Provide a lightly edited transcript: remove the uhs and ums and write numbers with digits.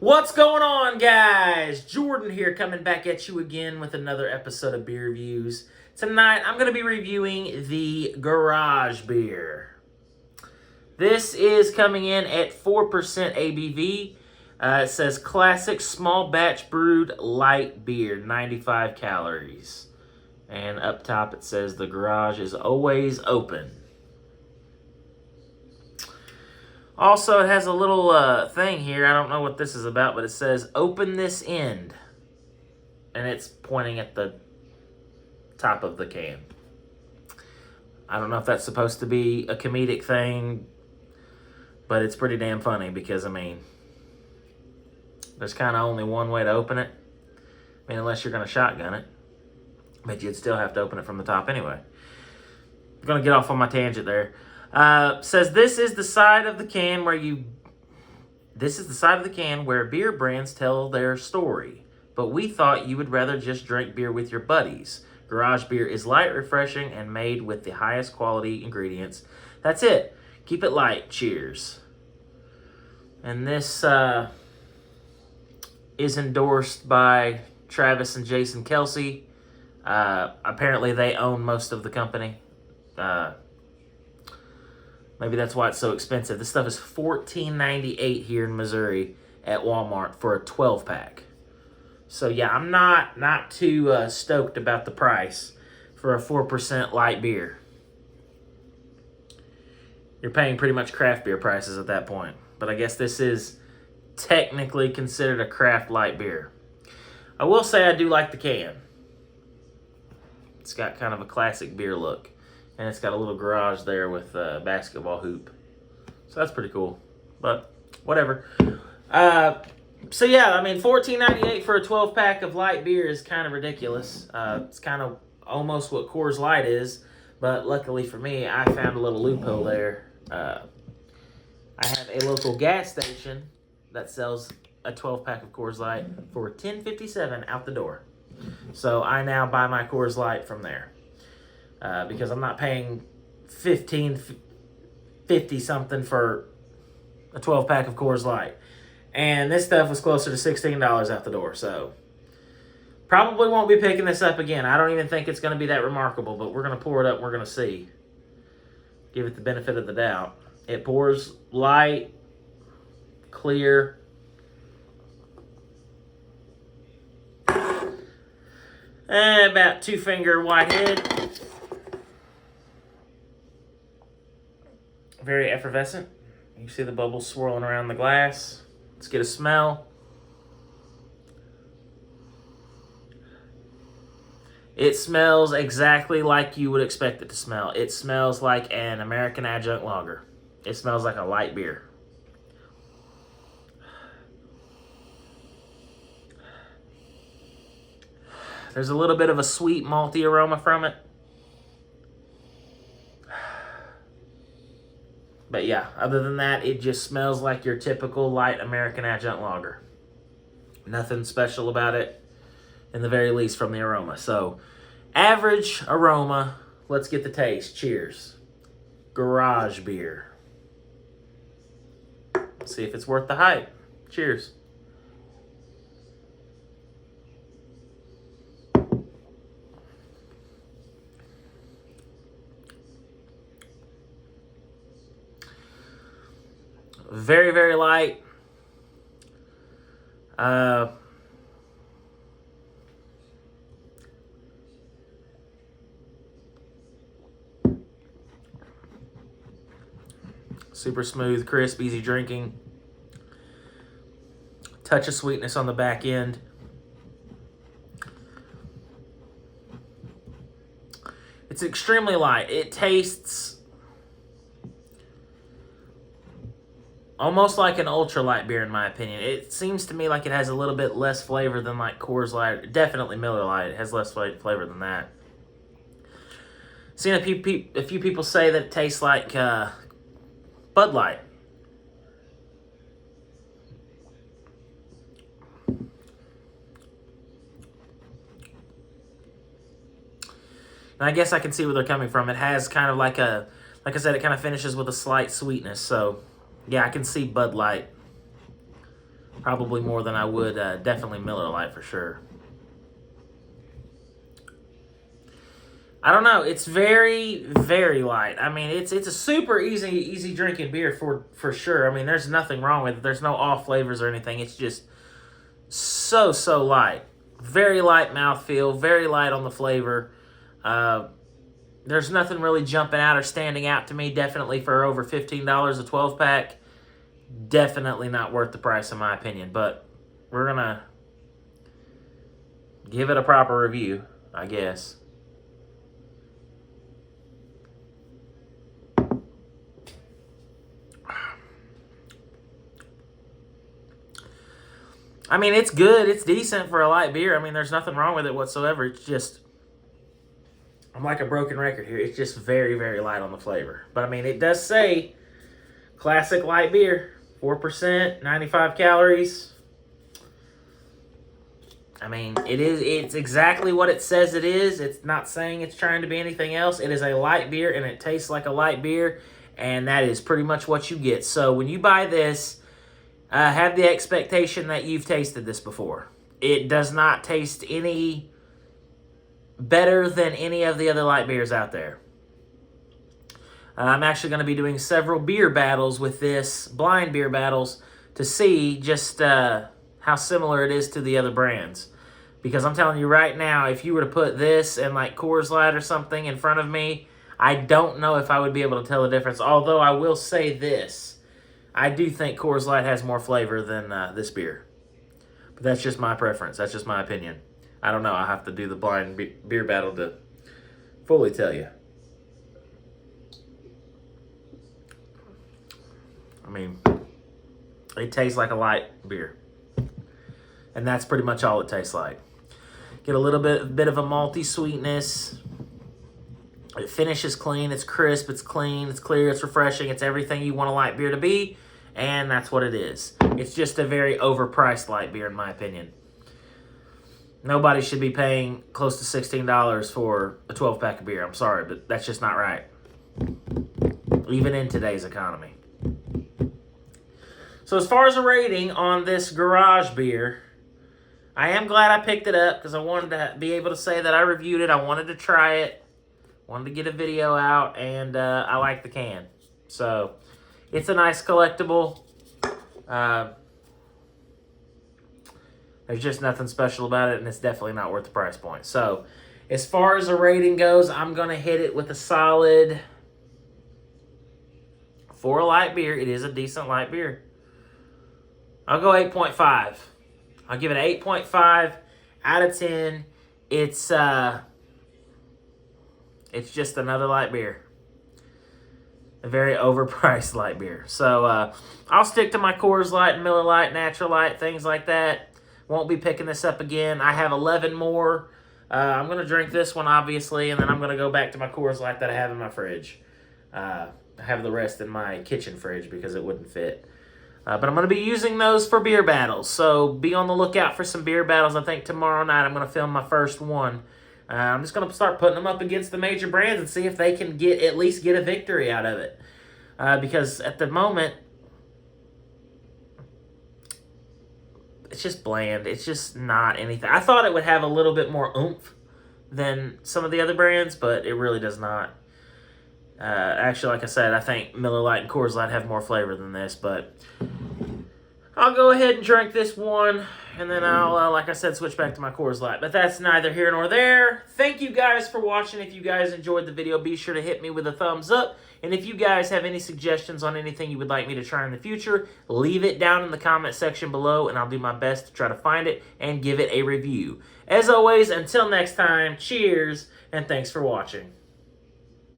What's going on, guys? Jordan here, coming back at you again with another episode of Beer Reviews. Tonight, I'm going to be reviewing the Garage Beer. This is coming in at 4% ABV. It says classic small batch brewed light beer, 95 calories. And up top it says the garage is always open. Also, it has a little thing here. I don't know what this is about, but it says, open this end. And it's pointing at the top of the can. I don't know if that's supposed to be a comedic thing, but it's pretty damn funny because, I mean, there's kind of only one way to open it. I mean, unless you're going to shotgun it. But you'd still have to open it from the top anyway. I'm going to get off on my tangent there. Says this is the side of the can where beer brands tell their story. But we thought you would rather just drink beer with your buddies. Garage beer is light, refreshing, and made with the highest quality ingredients. That's it. Keep it light. Cheers. And this is endorsed by Travis and Jason Kelsey. Apparently they own most of the company. Maybe that's why it's so expensive. This stuff is $14.98 here in Missouri at Walmart for a 12-pack. So yeah, I'm not too stoked about the price for a 4% light beer. You're paying pretty much craft beer prices at that point. But I guess this is technically considered a craft light beer. I will say I do like the can. It's got kind of a classic beer look. And it's got a little garage there with a basketball hoop. So that's pretty cool. But whatever. So yeah, I mean, $14.98 for a 12-pack of light beer is kind of ridiculous. It's kind of almost what Coors Light is. But luckily for me, I found a little loophole there. I have a local gas station that sells a 12-pack of Coors Light for $10.57 out the door. So I now buy my Coors Light from there. Because I'm not paying $15.50 something for a 12-pack of Coors Light. And this stuff was closer to $16 out the door. So probably won't be picking this up again. I don't even think it's going to be that remarkable. But we're going to pour it up and we're going to see. Give it the benefit of the doubt. It pours light, clear. And about 2-finger white head. Very effervescent. You see the bubbles swirling around the glass. Let's get a smell. It smells exactly like you would expect it to smell. It smells like an American Adjunct Lager. It smells like a light beer. There's a little bit of a sweet malty aroma from it. But yeah, other than that, it just smells like your typical light American Adjunct Lager. Nothing special about it, in the very least from the aroma. So, average aroma. Let's get the taste. Cheers. Garage beer. See if it's worth the hype. Cheers. Very, very light. Super smooth, crisp, easy drinking. Touch of sweetness on the back end. It's extremely light. It tastes almost like an ultralight beer, in my opinion. It seems to me like it has a little bit less flavor than like Coors Light. Definitely Miller Lite. It has less flavor than that. Seen a few people say that it tastes like Bud Light. And I guess I can see where they're coming from. It has kind of like a, like I said, it kind of finishes with a slight sweetness. So, yeah, I can see Bud Light. Probably more than I would definitely Miller Lite for sure. I don't know. It's very, very light. I mean, it's a super easy drinking beer for sure. I mean, there's nothing wrong with it. There's no off flavors or anything. It's just so light. Very light mouthfeel. Very light on the flavor. There's nothing really jumping out or standing out to me. Definitely for over $15 a 12-pack. Definitely not worth the price in my opinion. But we're going to give it a proper review, I guess. I mean, it's good. It's decent for a light beer. I mean, there's nothing wrong with it whatsoever. It's just, I'm like a broken record here. It's just very, very light on the flavor. But, I mean, it does say classic light beer. 4%, 95 calories. I mean, it's exactly what it says it is. It's not saying it's trying to be anything else. It is a light beer, and it tastes like a light beer. And that is pretty much what you get. So, when you buy this, have the expectation that you've tasted this before. It does not taste any better than any of the other light beers out there. I'm actually going to be doing several beer battles with this, blind beer battles, to see just how similar it is to the other brands. Because I'm telling you right now, if you were to put this and like Coors Light or something in front of me, I don't know if I would be able to tell the difference. Although I will say this. I do think Coors Light has more flavor than this beer. But that's just my preference. That's just my opinion. I don't know. I have to do the blind beer battle to fully tell you. I mean, it tastes like a light beer. And that's pretty much all it tastes like. Get a little bit of a malty sweetness. It finishes clean. It's crisp. It's clean. It's clear. It's refreshing. It's everything you want a light beer to be. And that's what it is. It's just a very overpriced light beer, in my opinion. Nobody should be paying close to $16 for a 12-pack of beer. I'm sorry, but that's just not right. Even in today's economy. So as far as a rating on this garage beer, I am glad I picked it up because I wanted to be able to say that I reviewed it. I wanted to try it. Wanted to get a video out, and I like the can. So it's a nice collectible. There's just nothing special about it, and it's definitely not worth the price point. So as far as a rating goes, I'm going to hit it with a solid, for a light beer, it is a decent light beer. I'll go 8.5. I'll give it an 8.5 out of 10. It's just another light beer. A very overpriced light beer. So I'll stick to my Coors Light, Miller Lite, Natural Light, things like that. Won't be picking this up again. I have 11 more. I'm going to drink this one, obviously, and then I'm going to go back to my Coors Light that I have in my fridge. I have the rest in my kitchen fridge because it wouldn't fit. But I'm going to be using those for beer battles. So be on the lookout for some beer battles. I think tomorrow night I'm going to film my first one. I'm just going to start putting them up against the major brands and see if they can at least get a victory out of it. Because at the moment, it's just bland. It's just not anything. I thought it would have a little bit more oomph than some of the other brands, but it really does not. Actually, like I said, I think Miller Lite and Coors Light have more flavor than this, but I'll go ahead and drink this one, and then I'll, like I said, switch back to my Coors Light. But that's neither here nor there. Thank you guys for watching. If you guys enjoyed the video, be sure to hit me with a thumbs up. And if you guys have any suggestions on anything you would like me to try in the future, leave it down in the comment section below, and I'll do my best to try to find it and give it a review. As always, until next time, cheers, and thanks for watching.